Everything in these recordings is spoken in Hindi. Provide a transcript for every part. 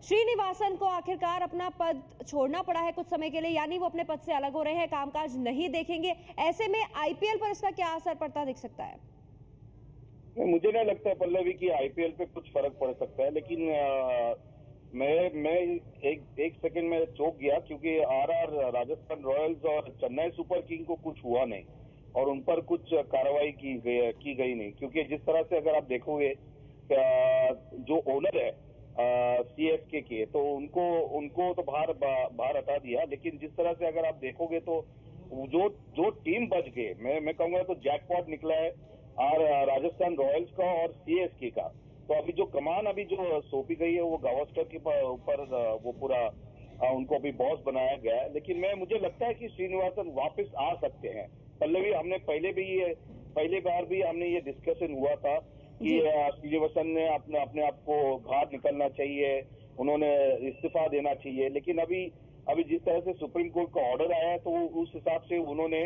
श्रीनिवासन को आखिरकार अपना पद छोड़ना पड़ा है कुछ समय के लिए, यानी वो अपने पद से अलग हो रहे हैं, कामकाज नहीं देखेंगे। ऐसे में आईपीएल पर इसका क्या असर पड़ता दिख सकता है? मुझे नहीं लगता है पल्लवी की आईपीएल पे कुछ फर्क पड़ सकता है, लेकिन मैं एक सेकंड में चौंक गया क्योंकि आरआर राजस्थान रॉयल्स और चेन्नई सुपर किंग को कुछ हुआ नहीं और उन पर कुछ कार्रवाई की गई नहीं, क्योंकि जिस तरह से अगर आप देखोगे जो ओनर है सीएसके के, तो उनको तो बाहर हटा दिया, लेकिन जिस तरह से अगर आप देखोगे तो जो टीम बच गए, मैं कहूंगा तो जैकपॉट निकला है और राजस्थान रॉयल्स का और सीएसके का। तो अभी जो कमान जो सौंपी गई है वो गावस्कर के ऊपर वो पूरा उनको अभी बॉस बनाया गया है। लेकिन मुझे लगता है कि श्रीनिवासन वापस आ सकते हैं। पल्लवी, हमने पहले बार भी हमने ये डिस्कशन हुआ था कि श्रीनिवासन ने अपने आप को बाहर निकलना चाहिए, उन्होंने इस्तीफा देना चाहिए, लेकिन अभी जिस तरह से सुप्रीम कोर्ट का ऑर्डर आया है तो उस हिसाब से उन्होंने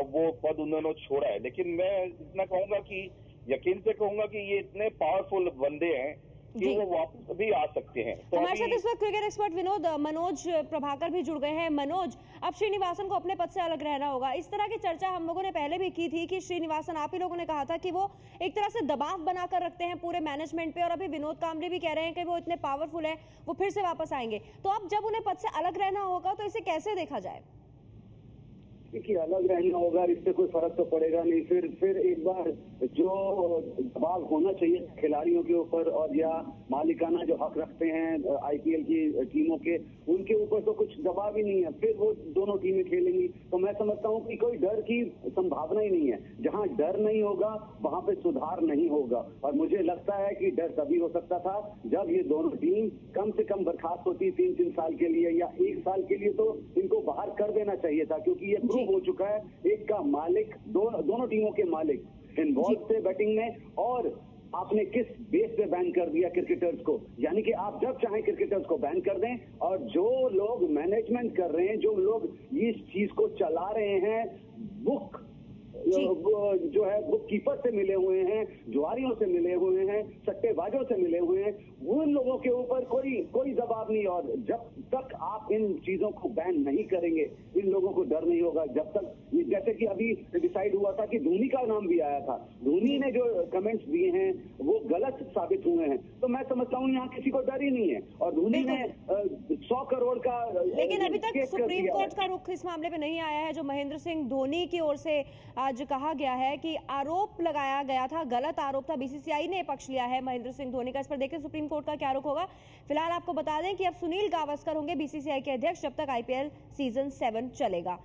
वो पद उन्होंने छोड़ा है। लेकिन मैं इतना कहूंगा कि यकीन से कहूंगा कि ये इतने पावरफुल बंदे हैं कि वो वापस भी आ सकते हैं। तो हमारे साथ इस वक्त क्रिकेट एक्सपर्ट मनोज प्रभाकर भी जुड़ गए हैं। मनोज, अब श्रीनिवासन को अपने पद से अलग रहना होगा। इस तरह की चर्चा हम लोगों ने पहले भी की थी कि श्रीनिवासन, आप ही लोगों ने कहा था कि वो एक तरह से दबाव बनाकर रखते हैं पूरे मैनेजमेंट पे, और अभी विनोद कांबले भी कह रहे हैं कि वो इतने पावरफुल है, वो फिर से वापस आएंगे। तो अब जब उन्हें पद से अलग रहना होगा तो इसे कैसे देखा जाए? कि अलग रहना होगा, इससे कोई फर्क तो पड़ेगा नहीं। फिर एक बार जो दबाव होना चाहिए खिलाड़ियों के ऊपर और या मालिकाना जो हक रखते हैं आईपीएल की टीमों के, उनके ऊपर तो कुछ दबाव ही नहीं है। फिर वो दोनों टीमें खेलेंगी, तो मैं समझता हूँ कि कोई डर की संभावना ही नहीं है। जहाँ डर नहीं होगा वहां पे सुधार नहीं होगा। और मुझे लगता है कि डर तभी हो सकता था जब ये दोनों टीम कम से कम बर्खास्त होती 3-3 साल के लिए या 1 साल के लिए, तो इनको बाहर कर देना चाहिए था, क्योंकि ये हो चुका है। एक का मालिक, दोनों टीमों के मालिक इन्वॉल्व थे बैटिंग में, और आपने किस बेस पे बैन कर दिया क्रिकेटर्स को? यानी कि आप जब चाहें क्रिकेटर्स को बैन कर दें, और जो लोग मैनेजमेंट कर रहे हैं, जो लोग इस चीज को चला रहे हैं, जो है बुक कीपर से मिले हुए हैं, जुआरियों से मिले हुए हैं, सट्टेबाजों से मिले हुए हैं, उन लोगों के ऊपर कोई दबाव नहीं। और जब तक आप इन चीजों को बैन नहीं करेंगे, इन लोगों को डर नहीं होगा। जब तक, जैसे कि अभी डिसाइड हुआ था कि धोनी का नाम भी आया था, धोनी ने जो कमेंट्स दिए हैं वो गलत साबित हुए हैं, तो मैं समझता हूँ यहाँ किसी को डर ही नहीं है। और धोनी ने 100 करोड़ का, लेकिन अभी तक सुप्रीम कोर्ट का रुख इस मामले में नहीं आया है। जो महेंद्र सिंह धोनी की ओर से आज कहा गया है कि आरोप लगाया गया था, गलत आरोप था, बीसीसीआई ने पक्ष लिया है महेंद्र सिंह धोनी का। इस पर देखें सुप्रीम कोर्ट का क्या रुख होगा। फिलहाल आपको बता दें कि अब सुनील गावस्कर होंगे बीसीसीआई के अध्यक्ष जब तक आईपीएल सीजन 7 चलेगा।